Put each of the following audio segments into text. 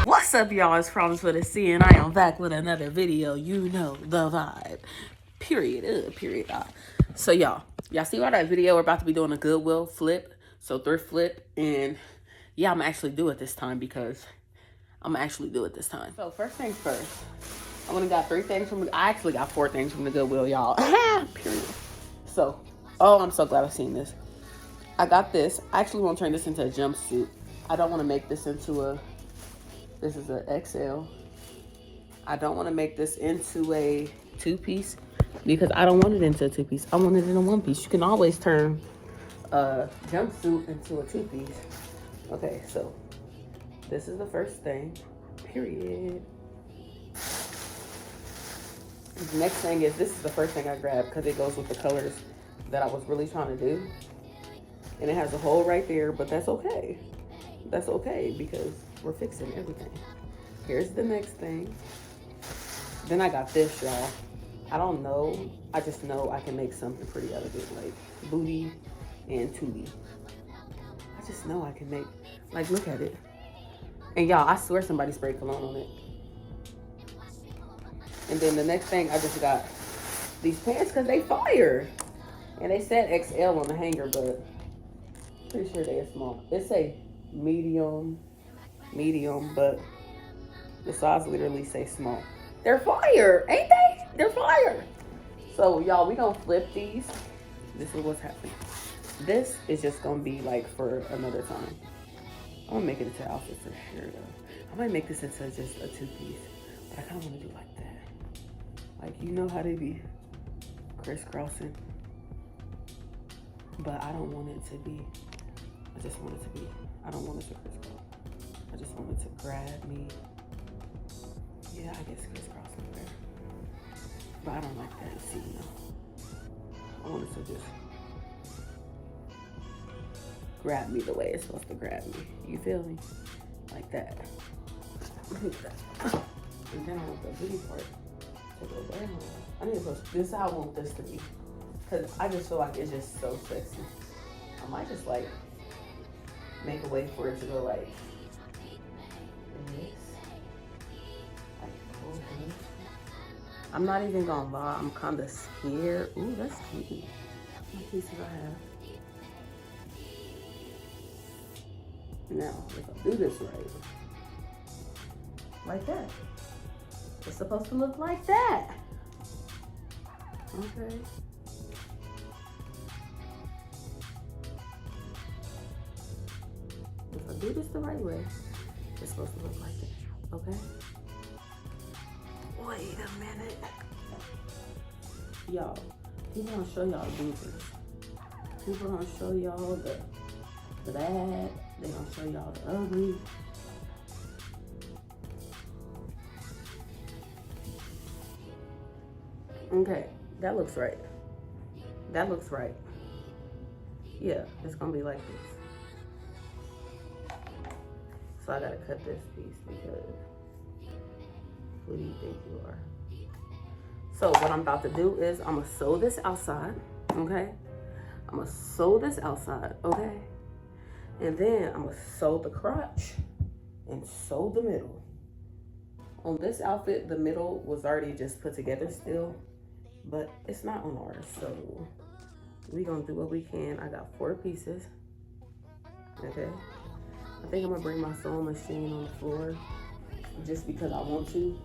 What's up, y'all? It's Problems with a C, and I am back with another video. You know the vibe. Period. Period. So, y'all see why that video? We're about to be doing a Goodwill flip. So, thrift flip. And, yeah, I'm actually do it this time because So, first things first. I only got 3 things from I actually got 4 things from the Goodwill, y'all. Period. So, oh, I'm so glad I've seen this. I got this. I actually want to turn this into a jumpsuit. I don't want to make this into a... This is an XL. I don't want to make this into a 2-piece because I don't want it into a 2-piece. I want it in a 1-piece. You can always turn a jumpsuit into a 2-piece. Okay, so this is the first thing. Period. The next thing is, this is the first thing I grabbed because it goes with the colors that I was really trying to do. And it has a hole right there, but that's okay. That's okay because we're fixing everything. Here's the next thing. Then I got this, y'all. I don't know. I just know I can make something pretty elegant, like booty and tootie. I just know I can make, like, look at it. And y'all, I swear somebody sprayed cologne on it. And then the next thing, I just got these pants because they fire. And they said XL on the hanger, but pretty sure they are small. It say medium, but the size literally say small. They're fire, ain't they? They're fire. So, y'all, we gonna flip these. This is what's happening. This is just gonna be like for another time. I'm gonna make it into an outfit for sure, though. I might make this into just a 2-piece, but I kind of want to do like that. Like, you know how they be crisscrossing, but I don't want it to be. I just want it to be. I don't want it to crisscross. I just want it to grab me. Yeah, I guess crisscrossing there. But I don't like that. See, you know. I want it to just grab me the way it's supposed to grab me. You feel me? Like that. And then I want the booty part to go down. I need to put this is how I want this to be. Because I just feel like it's just so sexy. I might just like make a way for it to go like this. I'm not even gonna lie, I'm kind of scared. Ooh, that's cute. What pieces I have? Now, if I do this right, like that. It's supposed to look like that. Okay. If I do this the right way, it's supposed to look like that. Okay? Wait a minute. Y'all, people don't show y'all bloopers. People don't show y'all the bad. They don't show y'all the ugly. Okay, that looks right. That looks right. Yeah, it's gonna be like this. So I gotta cut this piece because who do you think you are? So what I'm about to do is I'm gonna sew this outside, okay? I'm gonna sew this outside, okay? And then I'm gonna sew the crotch and sew the middle. On this outfit, the middle was already just put together still, but it's not on ours, so we gonna do what we can. I got 4 pieces, okay? I think I'm gonna bring my sewing machine on the floor just because I want to.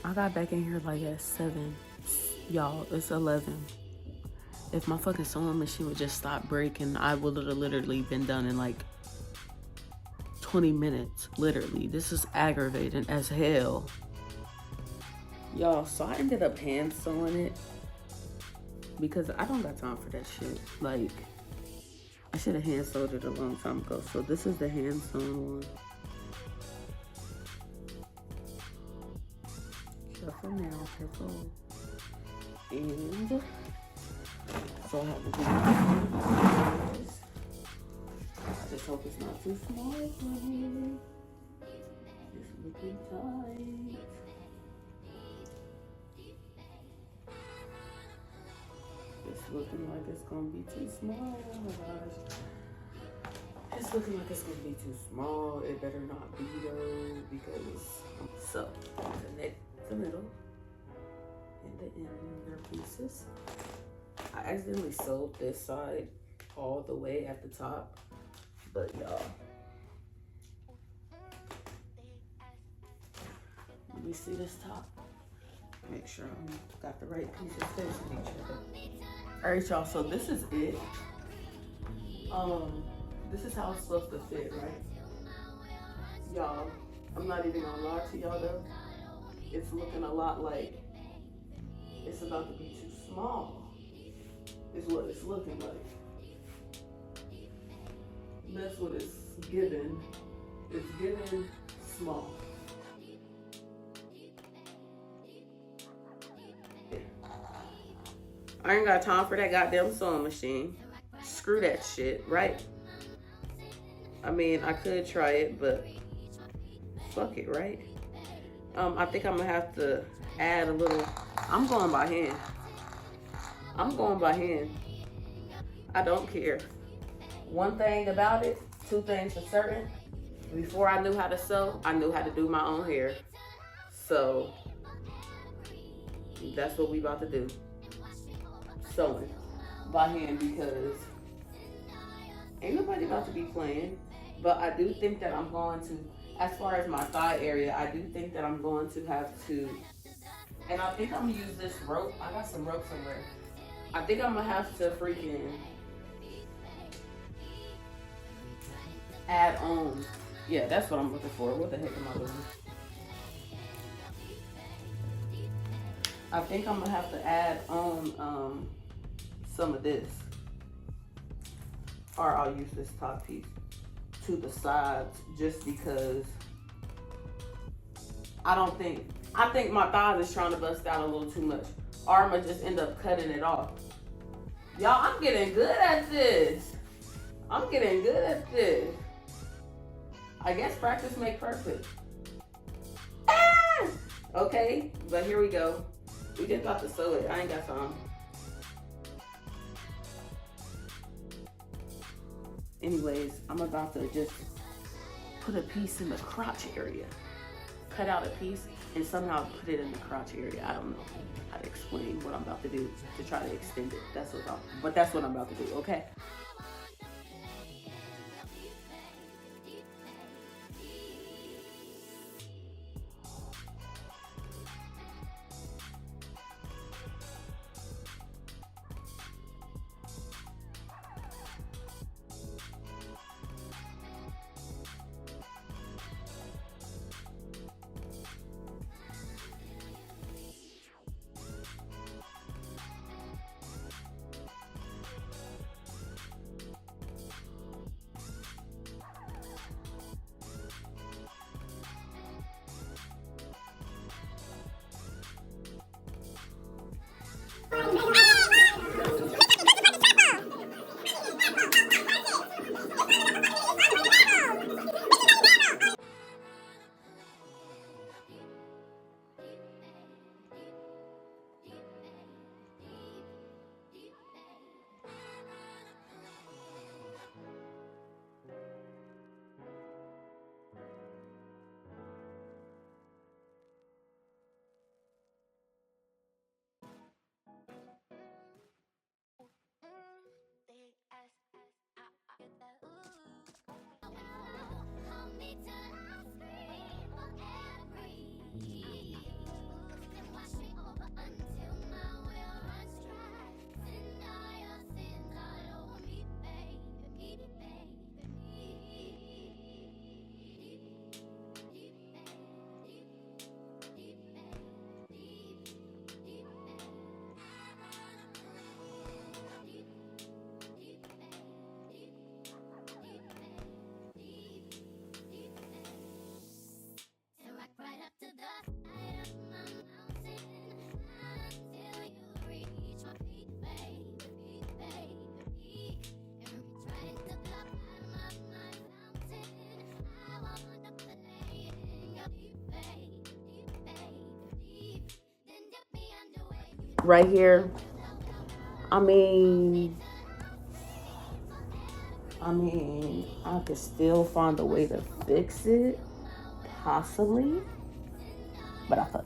I got back in here like at 7. Y'all, it's 11. If my fucking sewing machine would just stop breaking, I would have literally been done in like 20 minutes. Literally. This is aggravating as hell. Y'all, so I ended up hand sewing it because I don't got time for that shit. Like, I should have hand sewed it a long time ago. So this is the hand sewn one. Careful now, careful. And so I have to do this. I just hope it's not too small for me. It's looking tight. It's looking like it's gonna be too small. Oh my gosh. It's looking like it's gonna be too small. It better not be though, because so connect the middle and the inner pieces. I accidentally sewed this side all the way at the top, but y'all, let me see this top. Make sure I got the right pieces facing each other. All right, y'all, so this is it. This is how it's supposed to fit, right? Y'all, I'm not even gonna lie to y'all though. It's looking a lot like it's about to be too small. Is what it's looking like. That's what it's giving. It's giving small. I ain't got time for that goddamn sewing machine. Screw that shit, right? I mean, I could try it, but fuck it, right? I think I'm gonna have to add a little. I'm going by hand. I'm going by hand. I don't care. One thing about it, two things for certain. Before I knew how to sew, I knew how to do my own hair. So that's what we about to do. Sewing by hand, because ain't nobody about to be playing. But I do think that I'm going to, as far as my thigh area, I do think that I'm going to have to, and I think I'm gonna use this rope. I got some rope somewhere. I think I'm gonna have to freaking add on. Yeah, that's what I'm looking for. What the heck am I doing? I think I'm gonna have to add on some of this, or I'll use this top piece to the sides, just because I think my thighs is trying to bust out a little too much, or I'm gonna just end up cutting it off. Y'all, I'm getting good at this. I'm getting good at this. I guess practice makes perfect. Ah! Okay, but here we go. We just about to sew it. I ain't got time. Anyways, I'm about to just put a piece in the crotch area. Cut out a piece and somehow put it in the crotch area. I don't know how to explain what I'm about to do to try to extend it. That's what I'm about to do, okay? right here, I mean, I could still find a way to fix it, possibly, but I thought.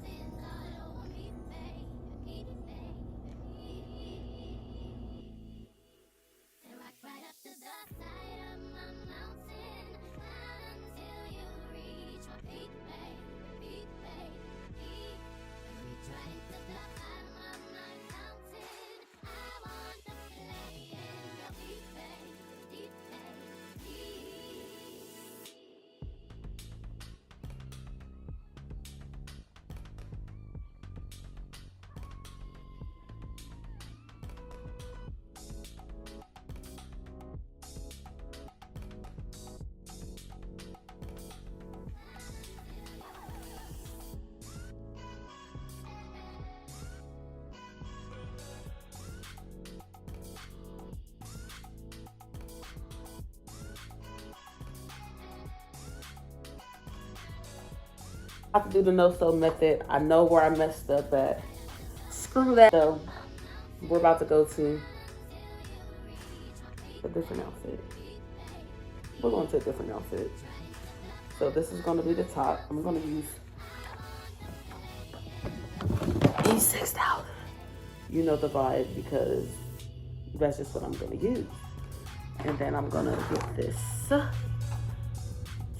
I have to do the no-sew method. I know where I messed up at. Screw that. So we're about to go to a different outfit. We're going to a different outfit. So this is going to be the top. I'm going to use E6000. You know the vibe, because that's just what I'm going to use. And then I'm going to get this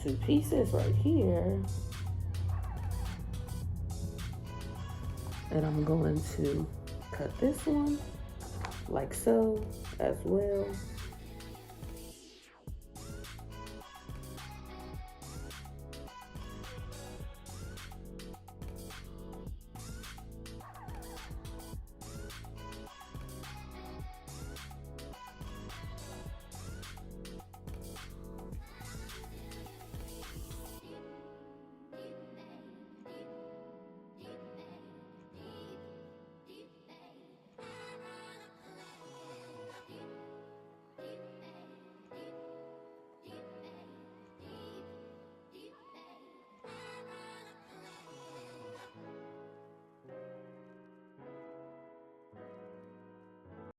2 pieces right here. And I'm going to cut this one like so as well.